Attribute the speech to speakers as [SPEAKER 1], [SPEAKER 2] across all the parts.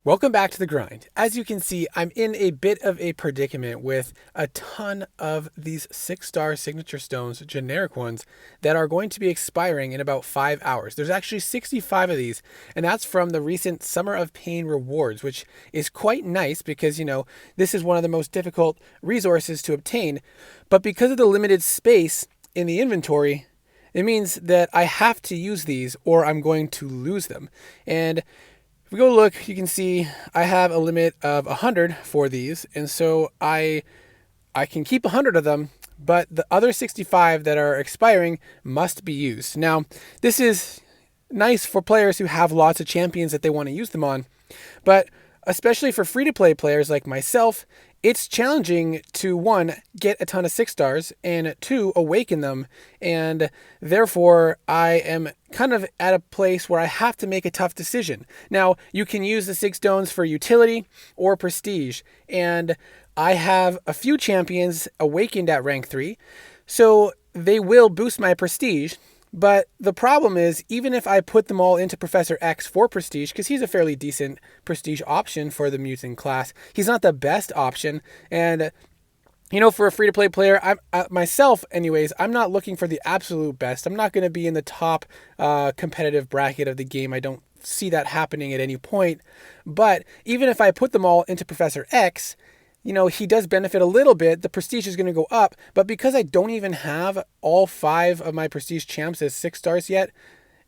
[SPEAKER 1] Welcome back to The Grind. As you can see, I'm in a bit of a predicament with a ton of these 6-star signature stones, generic ones, that are going to be expiring in about 5 hours. There's actually 65 of these, and that's from the recent Summer of Pain rewards, which is quite nice because, this is one of the most difficult resources to obtain. But because of the limited space in the inventory, it means that I have to use these or I'm going to lose them. And if we go look, you can see I have a limit of 100 for these, and so I can keep 100 of them, but the other 65 that are expiring must be used. Now, this is nice for players who have lots of champions that they want to use them on, but especially for free-to-play players like myself, it's challenging to, one, get a ton of 6-stars, and two, awaken them, and therefore I am kind of at a place where I have to make a tough decision. Now, you can use the 6 stones for utility or prestige, and I have a few champions awakened at rank 3, so they will boost my prestige. But the problem is, even if I put them all into Professor X for prestige, because he's a fairly decent prestige option for the mutant class, he's not the best option. And, for a free-to-play player, myself, anyways, I'm not looking for the absolute best. I'm not going to be in the top competitive bracket of the game. I don't see that happening at any point. But even if I put them all into Professor X, he does benefit a little bit. The prestige is going to go up, but because I don't even have all 5 of my prestige champs as 6 stars yet,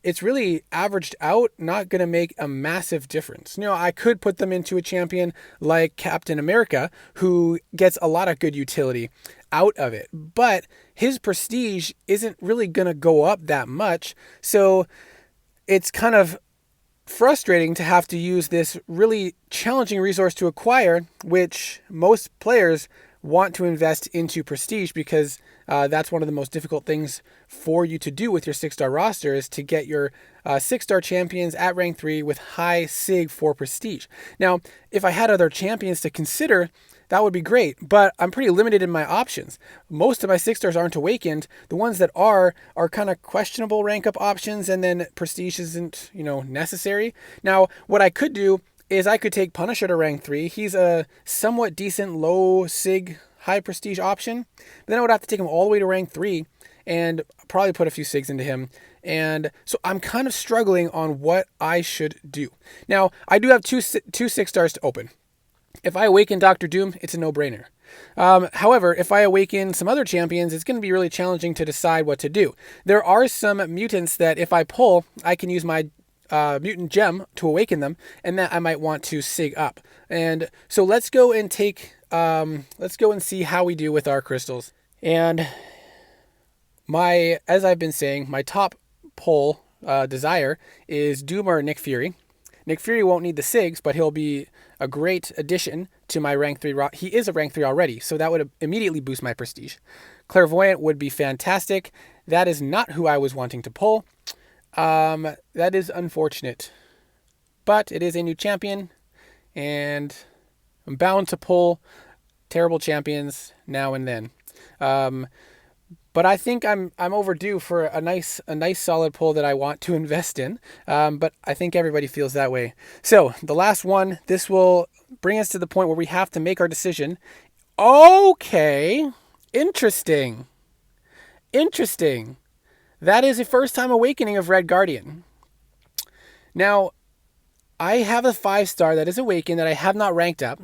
[SPEAKER 1] it's really averaged out, not going to make a massive difference. I could put them into a champion like Captain America, who gets a lot of good utility out of it, but his prestige isn't really going to go up that much. So it's kind of frustrating to have to use this really challenging resource to acquire, which most players want to invest into prestige because that's one of the most difficult things for you to do with your 6-star roster is to get your 6-star champions at rank 3 with high sig for prestige. Now, if I had other champions to consider, that would be great, but I'm pretty limited in my options. Most of my 6-stars aren't awakened. The ones that are kind of questionable rank up options, and then prestige isn't, necessary. Now, what I could do is I could take Punisher to rank 3. He's a somewhat decent low sig, high prestige option. But then I would have to take him all the way to rank 3 and probably put a few sigs into him. And so I'm kind of struggling on what I should do. Now, I do have two 6-stars to open. If I awaken Dr. Doom, it's a no-brainer. However, if I awaken some other champions, it's going to be really challenging to decide what to do. There are some mutants that if I pull, I can use my mutant gem to awaken them, and that I might want to sig up. And so let's go and see how we do with our crystals. And as I've been saying, my top pull desire is Doom or Nick Fury. Nick Fury won't need the SIGs, but he'll be a great addition to my rank 3. He is a rank 3 already, so that would immediately boost my prestige. Clairvoyant would be fantastic. That is not who I was wanting to pull. That is unfortunate. But it is a new champion, and I'm bound to pull terrible champions now and then. But I think I'm overdue for a nice solid pull that I want to invest in. But I think everybody feels that way. So the last one, this will bring us to the point where we have to make our decision. Okay, interesting. That is a first time awakening of Red Guardian. Now, I have a 5-star that is awakened that I have not ranked up,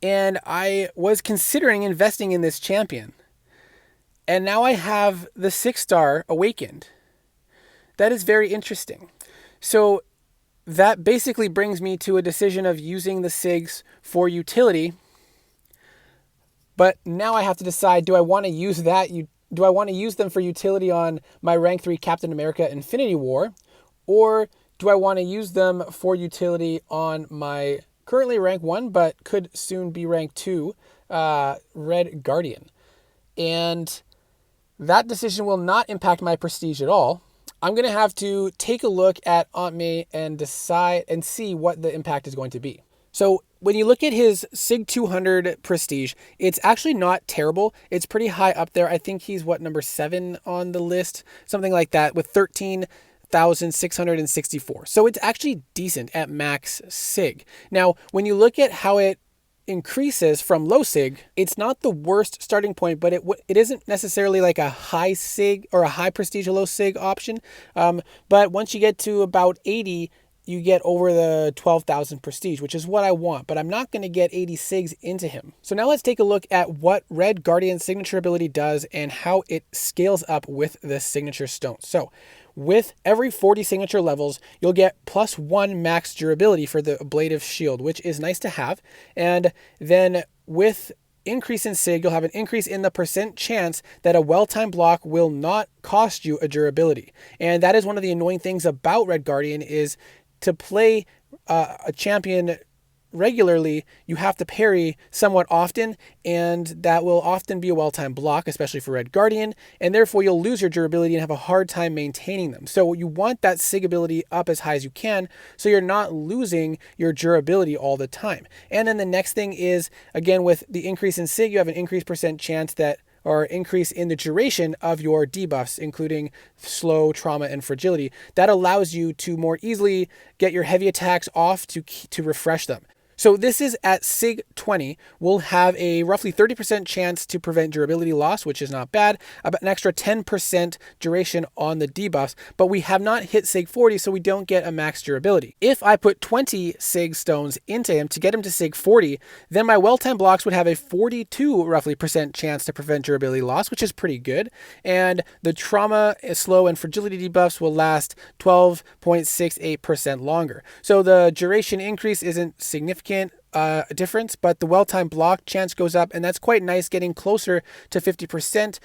[SPEAKER 1] and I was considering investing in this champion. And now I have the 6-star awakened. That is very interesting. So that basically brings me to a decision of using the SIGs for utility. But now I have to decide, do I want to use them for utility on my rank 3 Captain America Infinity War? Or do I want to use them for utility on my currently rank 1, but could soon be rank 2, Red Guardian? And that decision will not impact my prestige at all. I'm going to have to take a look at Aunt May and decide and see what the impact is going to be. So when you look at his SIG 200 prestige, it's actually not terrible. It's pretty high up there. I think he's number 7 on the list, something like that, with 13 12,664. So it's actually decent at max sig. Now, when you look at how it increases from low sig, it's not the worst starting point, but it isn't necessarily like a high sig or a high prestige or low sig option. But once you get to about 80, you get over the 12,000 prestige, which is what I want, but I'm not going to get 80 sigs into him. So now let's take a look at what Red Guardian's signature ability does and how it scales up with the signature stone. So with every 40 signature levels, you'll get +1 max durability for the ablative shield, which is nice to have. And then with increase in sig, you'll have an increase in the % chance that a well-timed block will not cost you a durability. And that is one of the annoying things about Red Guardian is to play a champion regularly, you have to parry somewhat often, and that will often be a well-timed block, especially for Red Guardian, and therefore you'll lose your durability and have a hard time maintaining them. So you want that sig ability up as high as you can, so you're not losing your durability all the time. And then the next thing is, again, with the increase in sig, you have an increased % chance that or increase in the duration of your debuffs, including slow, trauma, and fragility. That allows you to more easily get your heavy attacks off to refresh them. So this is at Sig 20. We'll have a roughly 30% chance to prevent durability loss, which is not bad, about an extra 10% duration on the debuffs, but we have not hit Sig 40, so we don't get a max durability. If I put 20 Sig stones into him to get him to Sig 40, then my well-timed blocks would have a 42 roughly % chance to prevent durability loss, which is pretty good. And the trauma, slow, and fragility debuffs will last 12.68% longer. So the duration increase isn't significant difference, but the well-timed block chance goes up, and that's quite nice, getting closer to 50%,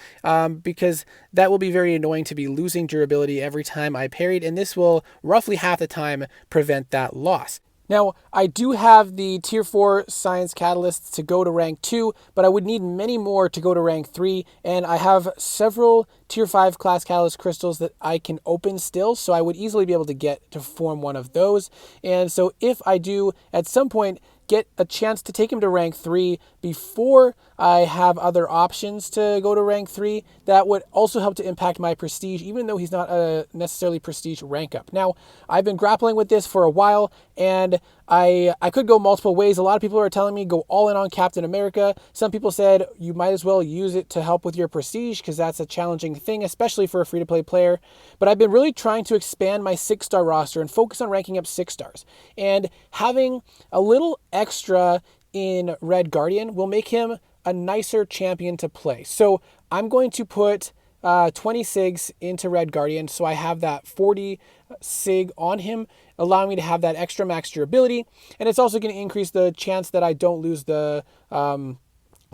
[SPEAKER 1] because that will be very annoying to be losing durability every time I parried, and this will roughly half the time prevent that loss. Now, I do have the Tier 4 Science Catalysts to go to rank 2, but I would need many more to go to rank 3, and I have several Tier 5 Class Catalyst Crystals that I can open still, so I would easily be able to get to form one of those. And so if I do, at some point, get a chance to take him to rank 3 before I have other options to go to rank 3, that would also help to impact my prestige, even though he's not a necessarily prestige rank up. Now, I've been grappling with this for a while, and I could go multiple ways. A lot of people are telling me go all in on Captain America. Some people said you might as well use it to help with your prestige, because that's a challenging thing, especially for a free-to-play player. But I've been really trying to expand my 6-star roster and focus on ranking up 6 stars. And having a little extra in Red Guardian will make him a nicer champion to play. So I'm going to put 20 SIGs into Red Guardian, so I have that 40 SIG on him, allowing me to have that extra max durability. And it's also going to increase the chance that I don't lose the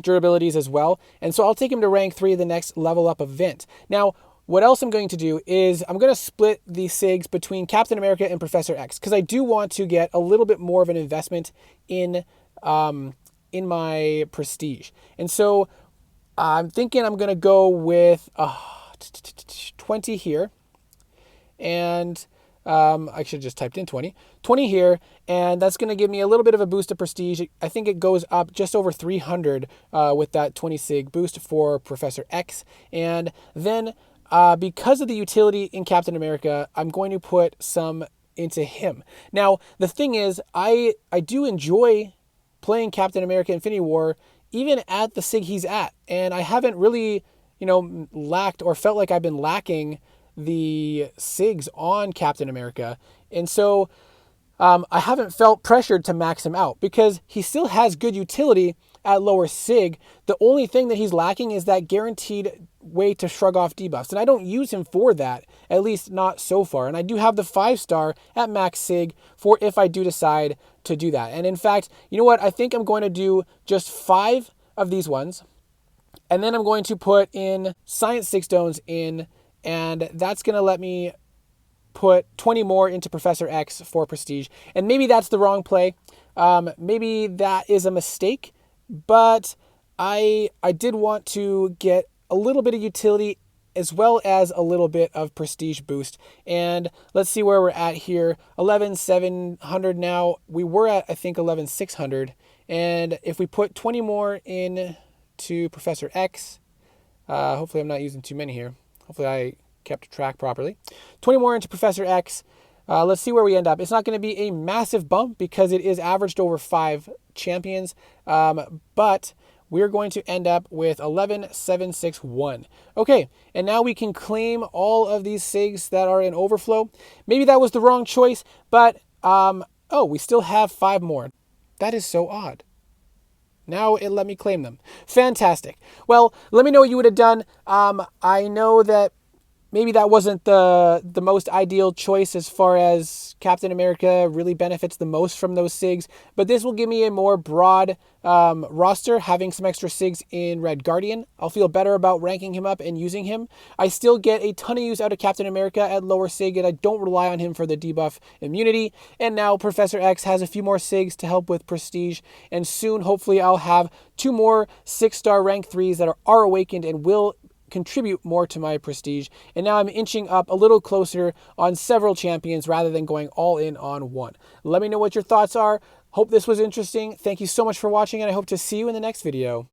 [SPEAKER 1] durabilities as well. And so I'll take him to rank 3, the next level up event. Now, what else I'm going to do is I'm going to split the SIGs between Captain America and Professor X, because I do want to get a little bit more of an investment in my prestige. And so I'm thinking I'm going to go with 20 here. And I should have just typed in 20 here, and that's going to give me a little bit of a boost of prestige. I think it goes up just over 300 with that 20 SIG boost for Professor X. And then because of the utility in Captain America, I'm going to put some into him. Now, the thing is, I do enjoy playing Captain America Infinity War even at the SIG he's at, and I haven't really, lacked or felt like I've been lacking the SIGs on Captain America. And so I haven't felt pressured to max him out, because he still has good utility at lower SIG. The only thing that he's lacking is that guaranteed way to shrug off debuffs, and I don't use him for that, at least not so far. And I do have the 5-star at max SIG for if I do decide to do that. And in fact, you know what? I think I'm going to do just 5 of these ones, and then I'm going to put in Science 6 stones in, and that's going to let me put 20 more into Professor X for prestige. And maybe that's the wrong play. Maybe that is a mistake, but I did want to get a little bit of utility as well as a little bit of prestige boost. And let's see where we're at here. 11,700 now. We were at, I think, 11,600. And if we put 20 more in to Professor X, hopefully I'm not using too many here. Hopefully I kept track properly. 20 more into Professor X. Let's see where we end up. It's not going to be a massive bump because it is averaged over 5 champions, but we're going to end up with 11,761. Okay, and now we can claim all of these SIGs that are in overflow. Maybe that was the wrong choice, but oh, we still have 5 more. That is so odd. Now it let me claim them. Fantastic. Well, let me know what you would have done. I know that maybe that wasn't the most ideal choice as far as Captain America really benefits the most from those SIGs, but this will give me a more broad roster, having some extra SIGs in Red Guardian. I'll feel better about ranking him up and using him. I still get a ton of use out of Captain America at lower SIG, and I don't rely on him for the debuff immunity. And now Professor X has a few more SIGs to help with prestige, and soon hopefully I'll have 2 more 6-star rank 3s that are awakened and will contribute more to my prestige. And now I'm inching up a little closer on several champions rather than going all in on one. Let me know what your thoughts are. Hope this was interesting. Thank you so much for watching, and I hope to see you in the next video.